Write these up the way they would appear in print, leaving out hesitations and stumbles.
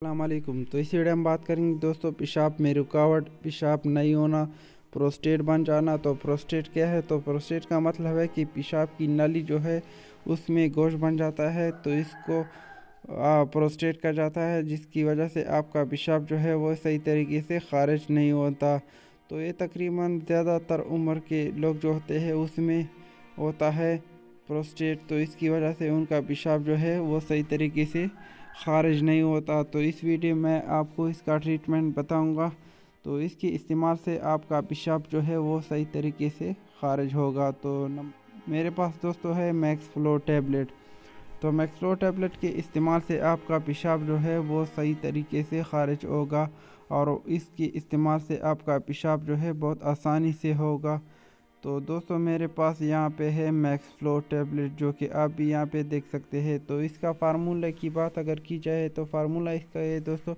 अस्सलाम वालेकुम। तो इस वीडियो में बात करेंगे दोस्तों पेशाब में रुकावट, पेशाब नहीं होना, प्रोस्टेट बन जाना। तो प्रोस्टेट क्या है? तो प्रोस्टेट का मतलब है कि पेशाब की नली जो है उसमें गोश्त बन जाता है, तो इसको प्रोस्टेट कहा जाता है, जिसकी वजह से आपका पेशाब जो है वो सही तरीके से खारिज नहीं होता। तो ये तकरीबन ज़्यादातर उम्र के लोग जो होते हैं उसमें होता है प्रोस्टेट, तो इसकी वजह से उनका पेशाब जो है वो सही तरीके से खारिज नहीं होता। तो इस वीडियो में आपको इसका ट्रीटमेंट बताऊंगा, तो इसके इस्तेमाल से आपका पेशाब जो है वो सही तरीके से खारिज होगा। तो मेरे पास दोस्तों है मैक्स फ्लो टैबलेट। तो मैक्स फ्लो टैबलेट के इस्तेमाल से आपका पेशाब जो है वो सही तरीके से खारिज होगा, और इसके इस्तेमाल से आपका पेशाब जो है बहुत आसानी से होगा। तो दोस्तों मेरे पास यहाँ पे है मैक्स फ्लो टैबलेट, जो कि आप भी यहाँ पे देख सकते हैं। तो इसका फार्मूला की बात अगर की जाए तो फार्मूला इसका है दोस्तों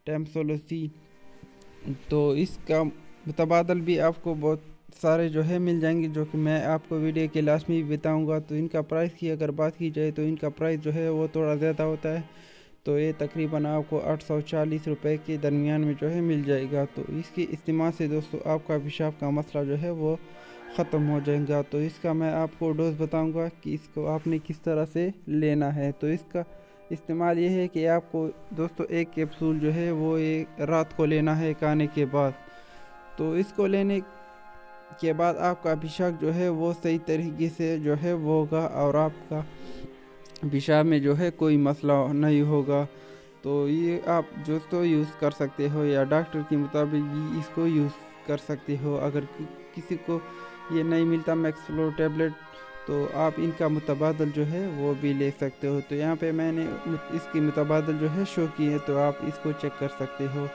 टेम्सोलोसिन। तो इसका मुतबादल भी आपको बहुत सारे जो है मिल जाएंगे, जो कि मैं आपको वीडियो के लास्ट में भी बताऊंगा। तो इनका प्राइस की अगर बात की जाए तो इनका प्राइस जो है वो थोड़ा ज़्यादा होता है, तो ये तकरीबन आपको 840 रुपये के दरमियान में जो है मिल जाएगा। तो इसके इस्तेमाल से दोस्तों आपका पेशाब का मसला जो है वो ख़त्म हो जाएगा। तो इसका मैं आपको डोज बताऊंगा कि इसको आपने किस तरह से लेना है। तो इसका इस्तेमाल ये है कि आपको दोस्तों एक कैप्सूल जो है वो एक रात को लेना है खाने के बाद। तो इसको लेने के बाद आपका पेशाब जो है वो सही तरीके से जो है वो होगा, और आपका पेशाब में जो है कोई मसला नहीं होगा। तो ये आप दोस्तों यूज़ कर सकते हो, या डॉक्टर के मुताबिक भी इसको यूज़ कर सकते हो। अगर किसी को ये नहीं मिलता मैक्स फ्लो टैबलेट, तो आप इनका मुतबादल जो है वो भी ले सकते हो। तो यहाँ पे मैंने इसकी मुतबादल जो है शो की है, तो आप इसको चेक कर सकते हो।